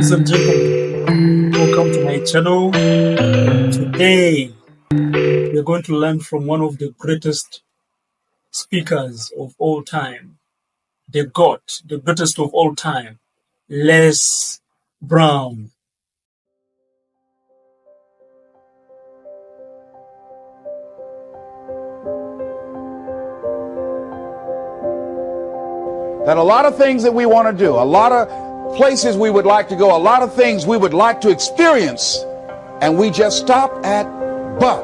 Ladies and gentlemen, welcome to my channel. Today, we're going to learn from one of the greatest speakers of all time, the GOAT, the greatest of all time, Les Brown. That a lot of things that we want to do, a lot of places we would like to go, a lot of things we would like to experience, and we just stop at but,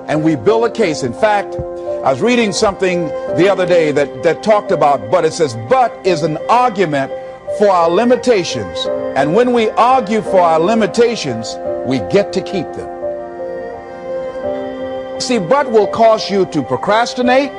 and we build a case. In fact, I was reading something the other day that talked about but. It says but is an argument for our limitations, and when we argue for our limitations, we get to keep them. See, but will cause you to procrastinate,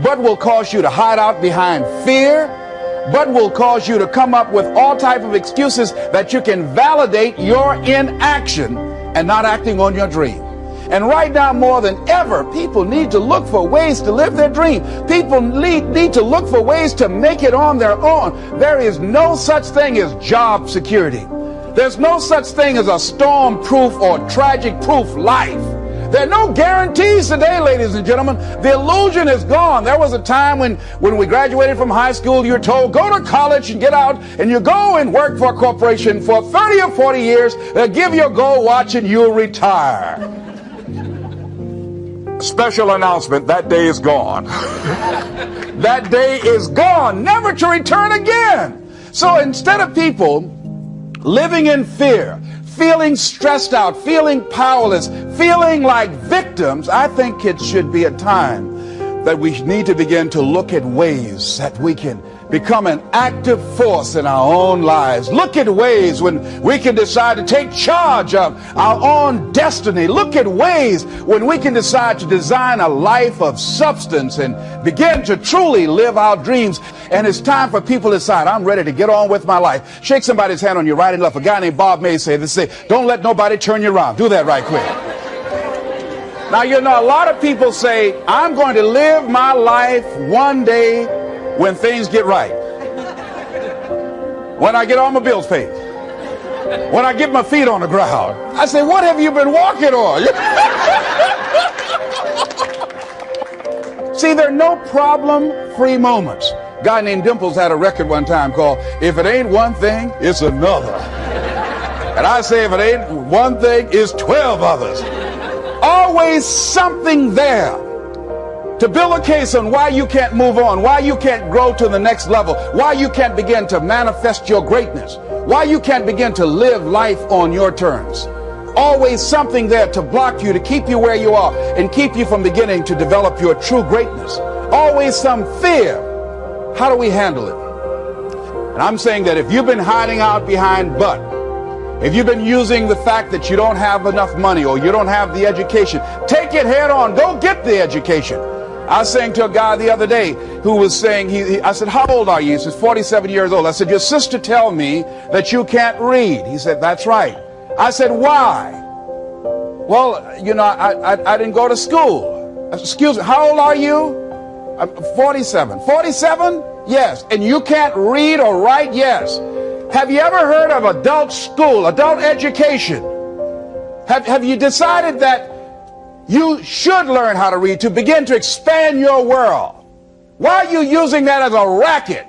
but will cause you to hide out behind fear, but will cause you to come up with all type of excuses that you can validate your inaction and not acting on your dream. And right now, more than ever, people need to look for ways to live their dream. People need to look for ways to make it on their own. There is no such thing as job security. There's no such thing as a storm-proof or tragic-proof life. There are no guarantees today, ladies and gentlemen. The illusion is gone. There was a time when we graduated from high school, you were told, go to college and get out, and you go and work for a corporation for 30 or 40 years. They'll give you a gold watch and you'll retire. Special announcement, that day is gone. That day is gone, never to return again. So instead of people living in fear, feeling stressed out, feeling powerless, feeling like victims, I think it should be a time that we need to begin to look at ways that we can become an active force in our own lives. Look at ways when we can decide to take charge of our own destiny. Look at ways when we can decide to design a life of substance and begin to truly live our dreams. And it's time for people to decide, I'm ready to get on with my life. Shake somebody's hand on your right and left. A guy named Bob May said this, don't let nobody turn you around. Do that right quick. Now, you know, a lot of people say, I'm going to live my life one day when things get right. When I get all my bills paid. When I get my feet on the ground. I say, what have you been walking on? See, there are no problem-free moments. A guy named Dimples had a record one time called, If It Ain't One Thing, It's Another. And I say, if it ain't one thing, it's 12 others. Always something there to build a case on why you can't move on, why you can't grow to the next level, why you can't begin to manifest your greatness, why you can't begin to live life on your terms. Always something there to block you, to keep you where you are, and keep you from beginning to develop your true greatness. Always some fear. How do we handle it? And I'm saying that if you've been hiding out behind but, if you've been using the fact that you don't have enough money or you don't have the education, take it head on. Go get the education. I was saying to a guy the other day who was saying, I said, how old are you? He says, 47 years old. I said, your sister tell me that you can't read. He said, that's right. I said, why? Well, you know, I didn't go to school. Excuse me, how old are you? I'm 47. 47? Yes. And you can't read or write? Yes. Have you ever heard of adult school, adult education? Have you decided that you should learn how to read to begin to expand your world? Why are you using that as a racket?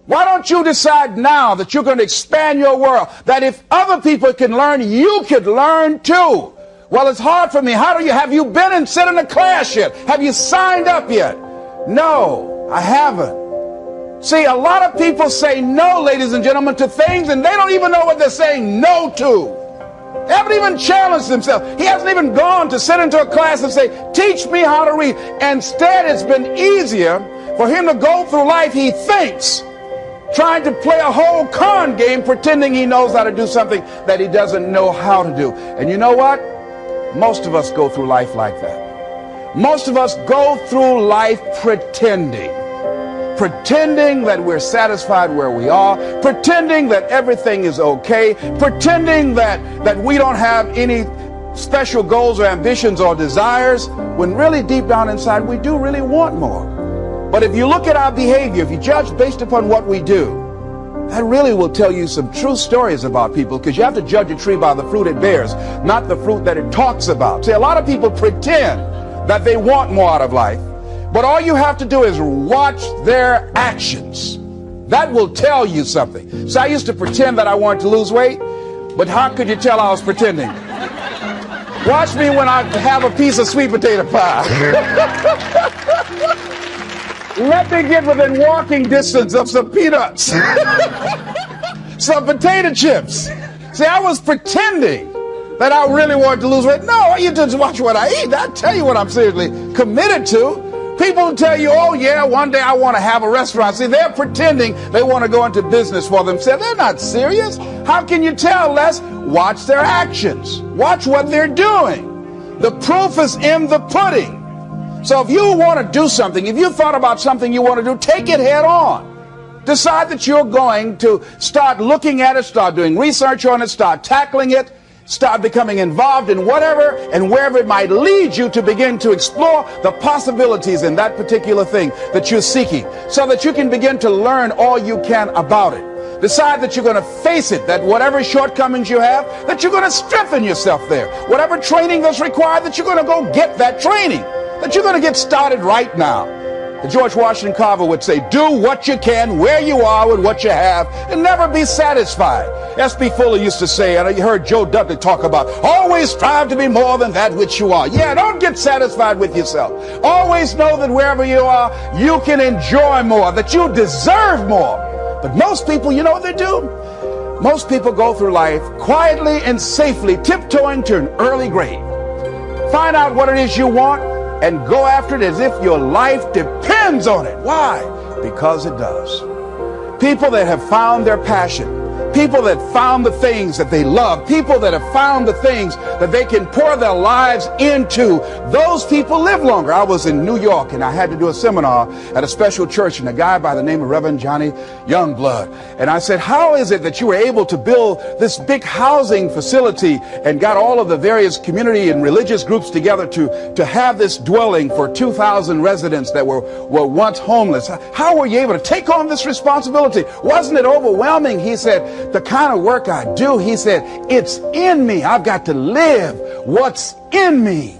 Why don't you decide now that you're going to expand your world, that if other people can learn, you could learn too? Well, it's hard for me. Have you been and sit in a class yet? Have you signed up yet? No, I haven't. See, a lot of people say no, ladies and gentlemen, to things, and they don't even know what they're saying no to. They haven't even challenged themselves. He hasn't even gone to sit into a class and say, teach me how to read. Instead, it's been easier for him to go through life, he thinks, trying to play a whole con game, pretending he knows how to do something that he doesn't know how to do. And you know what? Most of us go through life like that. Most of us go through life pretending that we're satisfied where we are, pretending that everything is okay, pretending that we don't have any special goals or ambitions or desires, when really deep down inside we do really want more. But if you look at our behavior, if you judge based upon what we do, That really will tell you some true stories about people, because you have to judge a tree by the fruit it bears, not the fruit that it talks about. See, a lot of people pretend that they want more out of life, but all you have to do is watch their actions. That will tell you something. So I used to pretend that I wanted to lose weight, but how could you tell I was pretending? Watch me when I have a piece of sweet potato pie. Let me get within walking distance of some peanuts, some potato chips. See, I was pretending that I really wanted to lose weight. No, you just watch what I eat. I tell you what I'm seriously committed to. People tell you, oh yeah, one day I want to have a restaurant. See, they're pretending they want to go into business for themselves. They're not serious. How can you tell, Les? Watch their actions. Watch what they're doing. The proof is in the pudding. So if you want to do something, if you thought about something you want to do, take it head on. Decide that you're going to start looking at it, start doing research on it, start tackling it, start becoming involved in whatever and wherever it might lead you, to begin to explore the possibilities in that particular thing that you're seeking, so that you can begin to learn all you can about it. Decide that you're going to face it, that whatever shortcomings you have, that you're going to strengthen yourself there. Whatever training that's required, that you're going to go get that training, that you're going to get started right now. George Washington Carver would say, do what you can, where you are, with what you have, and never be satisfied. S.B. Fuller used to say, and you heard Joe Dudley talk about, always strive to be more than that which you are. Yeah, don't get satisfied with yourself. Always know that wherever you are, you can enjoy more, that you deserve more. But most people, you know what they do? Most people go through life quietly and safely, tiptoeing to an early grave. Find out what it is you want and go after it as if your life depends on it. Why? Because it does. People that have found their passion, people that found the things that they love, people that have found the things that they can pour their lives into, those people live longer. I was in New York and I had to do a seminar at a special church, and a guy by the name of Reverend Johnny Youngblood. And I said, how is it that you were able to build this big housing facility and got all of the various community and religious groups together to have this dwelling for 2,000 residents that were once homeless? How were you able to take on this responsibility? Wasn't it overwhelming? He said, the kind of work I do, he said, it's in me. I've got to live what's in me.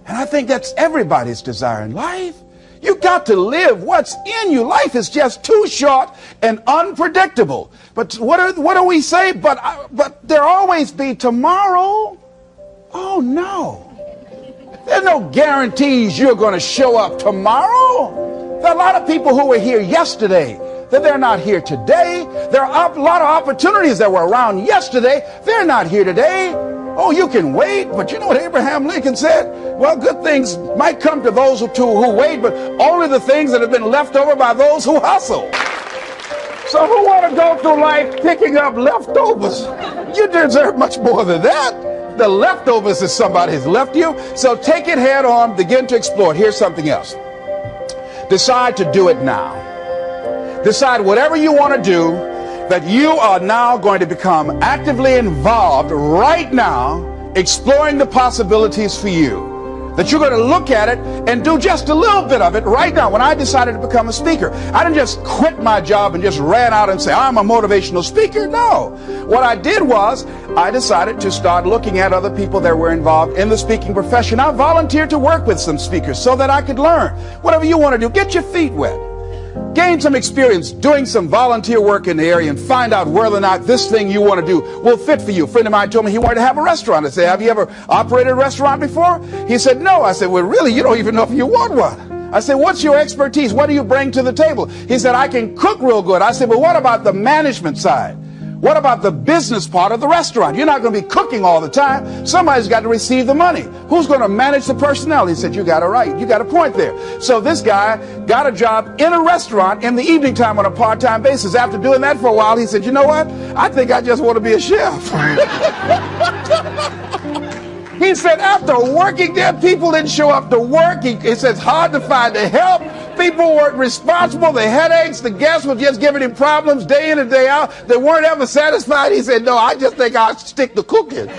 And I think that's everybody's desire in life. You got to live what's in you. Life is just too short and unpredictable. But what do we say? But there always be tomorrow. Oh no. There's no guarantees you're going to show up tomorrow. There are a lot of people who were here yesterday that they're not here today. There are a lot of opportunities that were around yesterday. They're not here today. Oh, you can wait, but you know what Abraham Lincoln said? Well, good things might come to those who wait, but only the things that have been left over by those who hustle. So who want to go through life picking up leftovers? You deserve much more than that. The leftovers is somebody has left you. So take it head on, begin to explore. Here's something else. Decide to do it now. Decide whatever you want to do, that you are now going to become actively involved right now, exploring the possibilities for you. That you're going to look at it and do just a little bit of it right now. When I decided to become a speaker, I didn't just quit my job and just ran out and say, I'm a motivational speaker. No. What I did was, I decided to start looking at other people that were involved in the speaking profession. I volunteered to work with some speakers so that I could learn. Whatever you want to do, get your feet wet. Gain some experience doing some volunteer work in the area and find out whether or not this thing you want to do will fit for you. A friend of mine told me he wanted to have a restaurant. I said, have you ever operated a restaurant before? He said, no. I said, well, really, you don't even know if you want one. I said, what's your expertise? What do you bring to the table? He said, I can cook real good. I said, well, what about the management side? What about the business part of the restaurant? You're not going to be cooking all the time. Somebody's got to receive the money. Who's going to manage the personnel? He said, you got it right. You got a point there. So this guy got a job in a restaurant in the evening time on a part-time basis. After doing that for a while, he said, you know what? I think I just want to be a chef. He said, after working there, people didn't show up to work. He said, it's hard to find the help. People weren't responsible. The headaches, the guests were just giving him problems day in and day out. They weren't ever satisfied. He said, no, I just think I'll stick to cooking.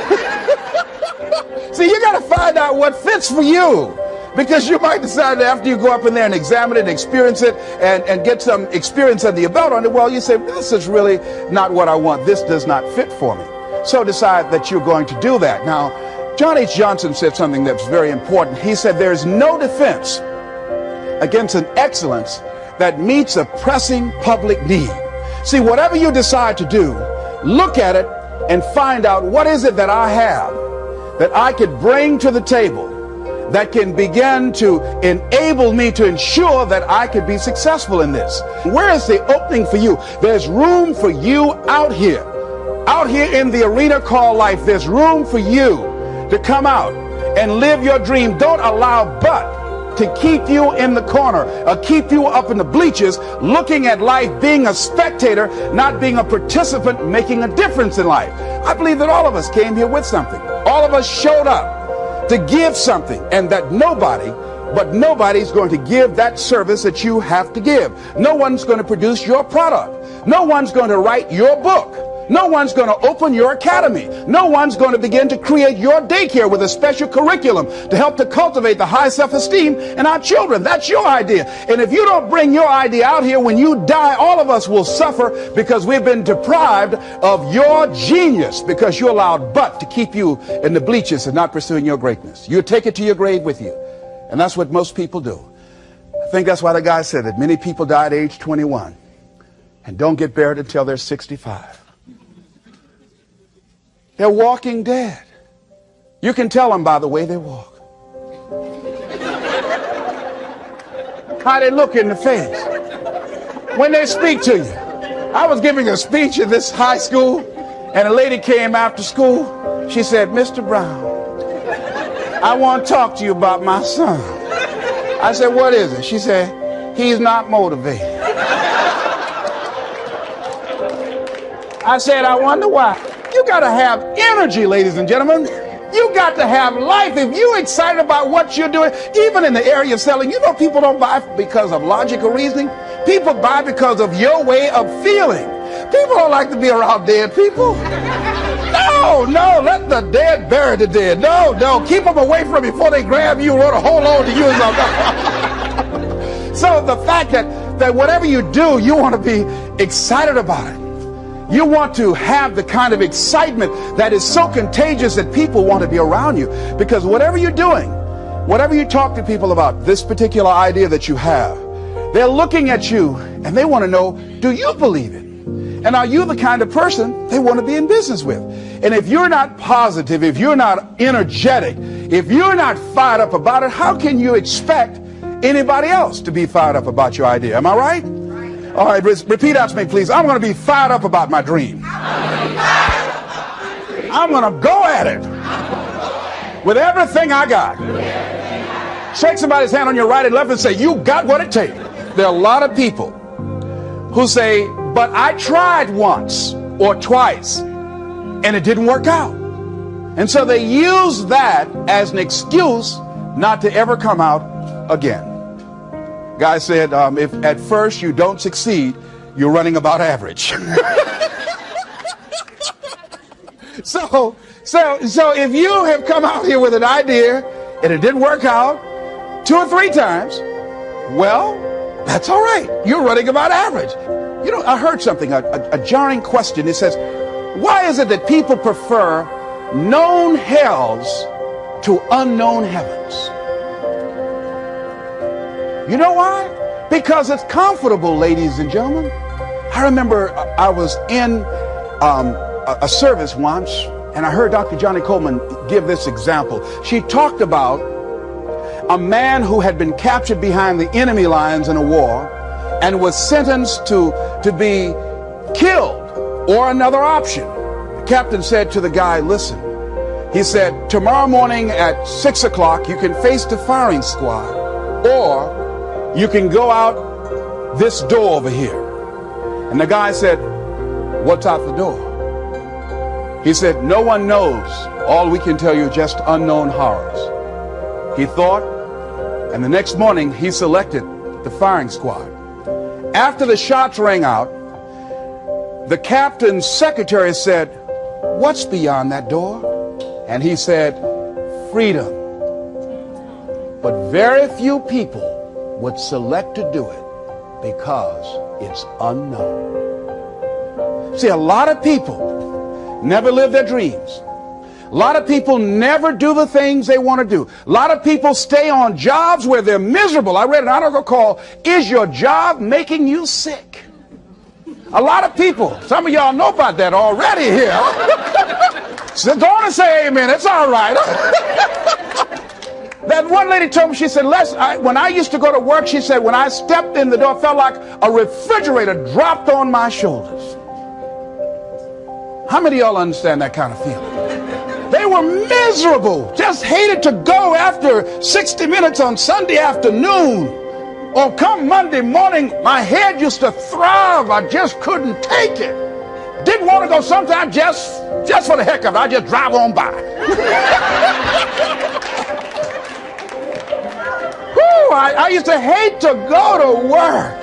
See, you got to find out what fits for you. Because you might decide that after you go up in there and examine it and experience it and get some experience under your belt on it, well, you say, this is really not what I want. This does not fit for me. So decide that you're going to do that. Now, John H. Johnson said something that's very important. He said, there's no defense against an excellence that meets a pressing public need. See, whatever you decide to do, look at it and find out, what is it that I have that I could bring to the table that can begin to enable me to ensure that I could be successful in this? Where is the opening for you? There's room for you out here in the arena called life. There's room for you to come out and live your dream. Don't allow but to keep you in the corner or keep you up in the bleachers looking at life, being a spectator, not being a participant, making a difference in life. I believe that all of us came here with something. All of us showed up to give something, and that nobody's going to give that service that you have to give. No one's going to produce your product. No one's going to write your book. No one's going to open your academy. No one's going to begin to create your daycare with a special curriculum to help to cultivate the high self-esteem in our children. That's your idea. And if you don't bring your idea out here, when you die, all of us will suffer because we've been deprived of your genius, because you allowed but to keep you in the bleachers and not pursuing your greatness. You take it to your grave with you. And that's what most people do. I think that's why the guy said that many people die at age 21 and don't get buried until they're 65. They're walking dead. You can tell them by the way they walk, how they look in the face when they speak to you. I was giving a speech in this high school, and a lady came after school. She said, Mr. Brown, I want to talk to you about my son. I said, what is it? She said, he's not motivated. I said, I wonder why. You got to have energy, ladies and gentlemen. You got to have life. If you're excited about what you're doing, even in the area of selling, you know, people don't buy because of logical reasoning. People buy because of your way of feeling. People don't like to be around dead people. No, let the dead bury the dead. No, keep them away from you before they grab you and want to hold on to you or something. So the fact that whatever you do, you want to be excited about it. You want to have the kind of excitement that is so contagious that people want to be around you. Because whatever you're doing, whatever you talk to people about, this particular idea that you have, they're looking at you and they want to know, do you believe it? And are you the kind of person they want to be in business with? And if you're not positive, if you're not energetic, if you're not fired up about it, how can you expect anybody else to be fired up about your idea? Am I right? All right, repeat after me, please. I'm going to be fired up about my dream. I'm going to go at it with everything I got. Shake somebody's hand on your right and left and say, you got what it takes. There are a lot of people who say, but I tried once or twice and it didn't work out. And so they use that as an excuse not to ever come out again. Guy said, if at first you don't succeed, you're running about average. So if you have come out here with an idea and it didn't work out 2 or 3 times, well, that's all right. You're running about average. You know, I heard something, a jarring question. It says, why is it that people prefer known hells to unknown heavens? You know why? Because it's comfortable, ladies and gentlemen. I remember I was in a service once, and I heard Dr. Johnny Coleman give this example. She talked about a man who had been captured behind the enemy lines in a war and was sentenced to be killed or another option. The captain said to the guy, listen, he said, tomorrow morning at 6 o'clock, you can face the firing squad, or you can go out this door over here. And the guy said, what's out the door? He said, no one knows. All we can tell you is just unknown horrors. He thought, and the next morning he selected the firing squad. After the shots rang out, the captain's secretary said, what's beyond that door? And he said, freedom. But very few people would select to do it because it's unknown. See, a lot of people never live their dreams. A lot of people never do the things they want to do. A lot of people stay on jobs where they're miserable. I read an article called, "Is Your Job Making You Sick?" A lot of people, some of y'all know about that already here. So go on and say amen. It's all right. That one lady told me, she said, when I used to go to work, she said, when I stepped in the door, it felt like a refrigerator dropped on my shoulders. How many of y'all understand that kind of feeling? They were miserable, just hated to go after 60 minutes on Sunday afternoon. Or come Monday morning, my head used to throb. I just couldn't take it. Didn't want to go sometimes just for the heck of it. I just drive on by. Whew, I used to hate to go to work.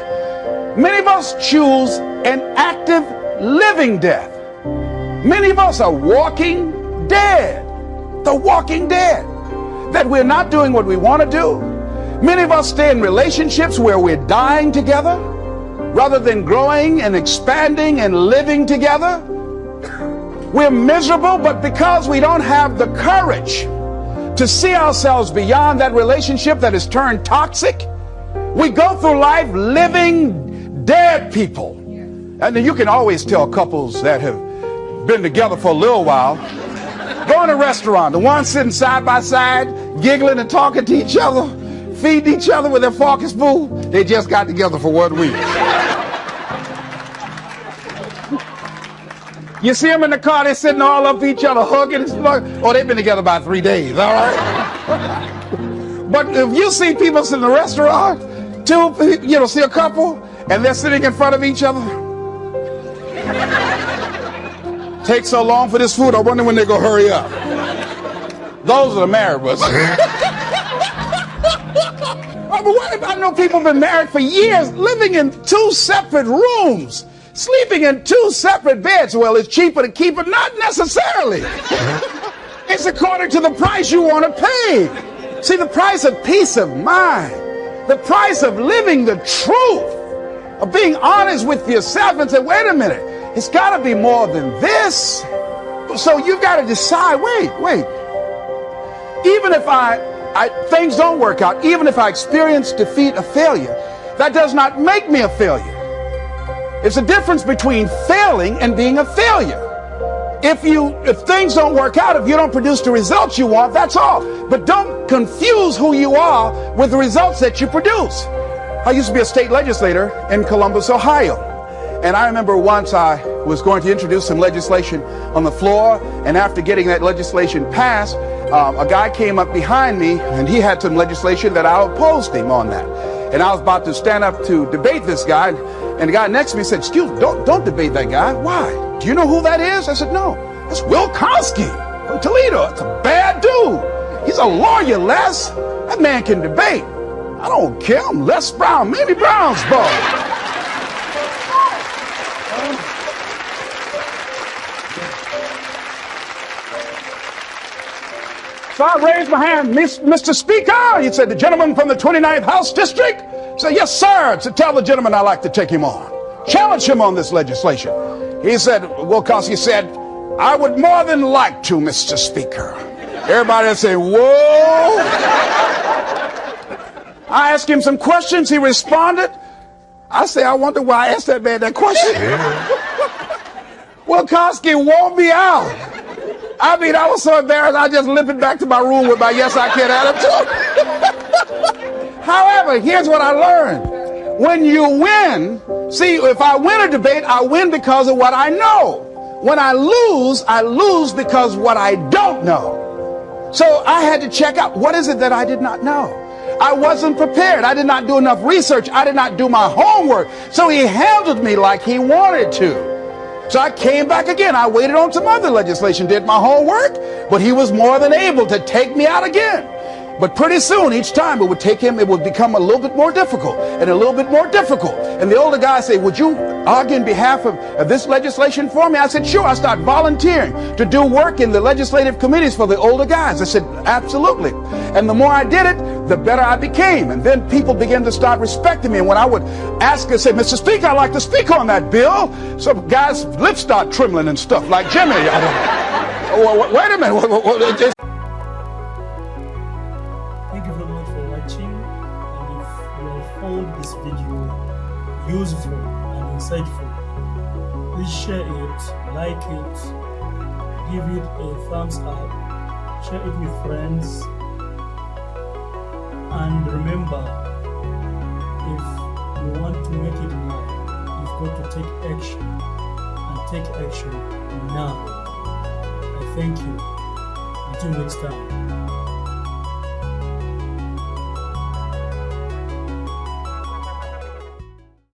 Many of us choose an active living death. Many of us are walking dead. The walking dead. That we're not doing what we want to do. Many of us stay in relationships where we're dying together rather than growing and expanding and living together. We're miserable, but because we don't have the courage to see ourselves beyond that relationship that has turned toxic, we go through life living dead people. And then you can always tell couples that have been together for a little while. Go in a restaurant, the ones sitting side by side, giggling and talking to each other, feeding each other with their fork and spoon, they just got together for 1 week. You see them in the car, they're sitting all up each other, hugging and stuff. Oh, they've been together about 3 days, all right? But if you see people sitting in a restaurant, see a couple, and they're sitting in front of each other. Takes so long for this food, I wonder when they're going to hurry up. Those are the married ones. But what if I know people have been married for years, living in 2 separate rooms, sleeping in 2 separate beds? Well, it's cheaper to keep it. Not necessarily. It's according to the price you want to pay. See, the price of peace of mind, the price of living the truth, of being honest with yourself and say, wait a minute, it's got to be more than this. So you've got to decide, wait. Even if things don't work out, even if I experience defeat or failure, that does not make me a failure. It's a difference between failing and being a failure. If things don't work out, if you don't produce the results you want, that's all. But don't confuse who you are with the results that you produce. I used to be a state legislator in Columbus, Ohio. And I remember once I was going to introduce some legislation on the floor, and after getting that legislation passed, a guy came up behind me, and he had some legislation that I opposed him on that. And I was about to stand up to debate this guy, and the guy next to me said, "Excuse me, don't debate that guy." "Why? Do you know who that is?" I said, "No, it's Will Kosky from Toledo. It's a bad dude. He's a lawyer, Les. That man can debate." "I don't care. I'm Les Brown, Mamie Brown's boy." So I raised my hand, "Mr. Speaker," he said, "the gentleman from the 29th House District." I said, "Yes, sir." To tell the gentleman I'd like to take him on, challenge him on this legislation. He said, Wilkowski said, "I would more than like to, Mr. Speaker." Everybody would say, "Whoa." I asked him some questions. He responded. I say, I wonder why I asked that man that question. Wilkowski wore me out. I mean, I was so embarrassed, I just limped back to my room with my yes, I can attitude. However, here's what I learned. When you win, see, if I win a debate, I win because of what I know. When I lose because what I don't know. So I had to check out, what is it that I did not know? I wasn't prepared. I did not do enough research. I did not do my homework. So he handled me like he wanted to. So I came back again. I waited on some other legislation, did my homework, but he was more than able to take me out again. But pretty soon, each time it would become a little bit more difficult and a little bit more difficult. And the older guy say, "Would you argue in behalf of this legislation for me?" I said, "Sure." I started volunteering to do work in the legislative committees for the older guys. I said, "Absolutely." And the more I did it, the better I became. And then people began to start respecting me. And when I would ask and say, Mr. Speaker, I'd like to speak on that bill, some guys' lips start trembling and stuff like, Jimmy, wait a minute. Thank you very much for watching, and if you have found this video useful and insightful, please share it, like it, give it a thumbs up, share it with friends, and remember, if you want to make it in life, you've got to take action, and take action now. I thank you. Until next time.